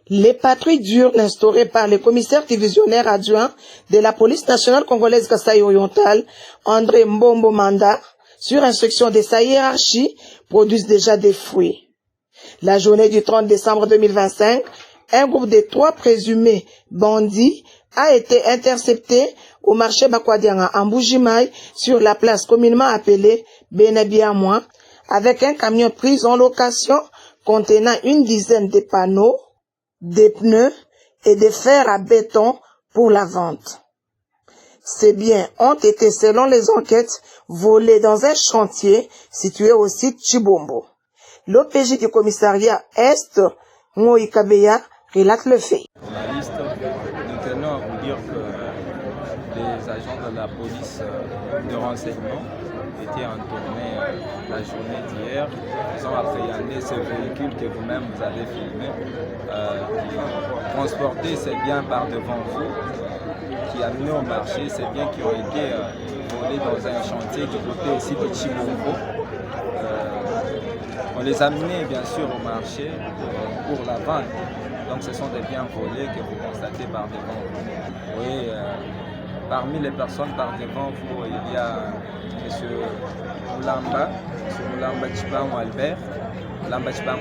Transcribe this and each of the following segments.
Les patrouilles diurnes instaurées par le commissaire divisionnaire adjoint de la police nationale congolaise Kasai orientale, André Mbombo Manda, sur instruction de sa hiérarchie, produisent déjà des fruits. La journée du 30 décembre 2025, un groupe de 3 présumés bandits a été intercepté au marché Bakwadianga en Bujimaï sur la place communément appelée Benabiamois avec un camion pris en location contenant une dizaine de panneaux, des pneus et des fers à béton pour la vente. Ces biens ont été, selon les enquêtes, volés dans un chantier situé au site Chibombo. L'OPJ du commissariat Est, Moï Kabeya, relate le fait. Journaliste, nous tenons à vous dire que les agents de la police de renseignement étaient en tournée la journée d'hier. Ils ont appréhendé ce véhicule que vous-même vous avez filmé, qui transportait ces biens par devant vous, qui a amené au marché ces biens qui ont été volés dans un chantier du côté aussi de Chibombo. On les a amenés bien sûr au marché pour la vente. Donc ce sont des biens volés que vous constatez par devant vous. Oui, parmi les personnes par devant vous, il y a M. Moulamba Chibango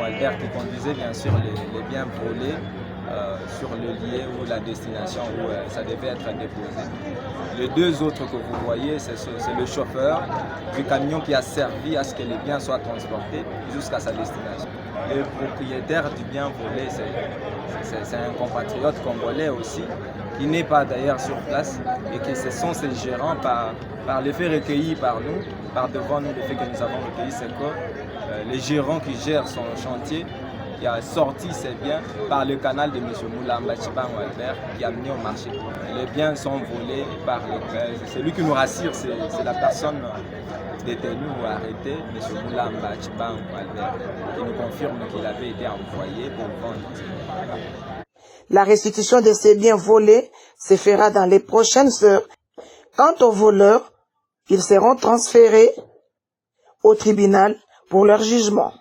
Albert, qui conduisait bien sûr les biens volés sur le lieu ou la destination où ça devait être déposé. Les 2 autres que vous voyez, c'est le chauffeur du camion qui a servi à ce que les biens soient transportés jusqu'à sa destination. Le propriétaire du bien volé, c'est un compatriote congolais aussi, qui n'est pas d'ailleurs sur place et que ce sont ces gérants par les faits recueillis par nous, par devant nous, les faits que nous avons recueillis, c'est que les gérants qui gèrent son chantier, qui a sorti ses biens par le canal de M. Moulamba Chibango Albert qui a amené au marché. Les biens sont volés par les... Celui qui nous rassure, c'est la personne détenue ou arrêtée, M. Moulamba Chibango Albert, qui nous confirme qu'il avait été envoyé pour vendre. La restitution de ces biens volés se fera dans les prochaines heures. Quant aux voleurs, ils seront transférés au tribunal pour leur jugement.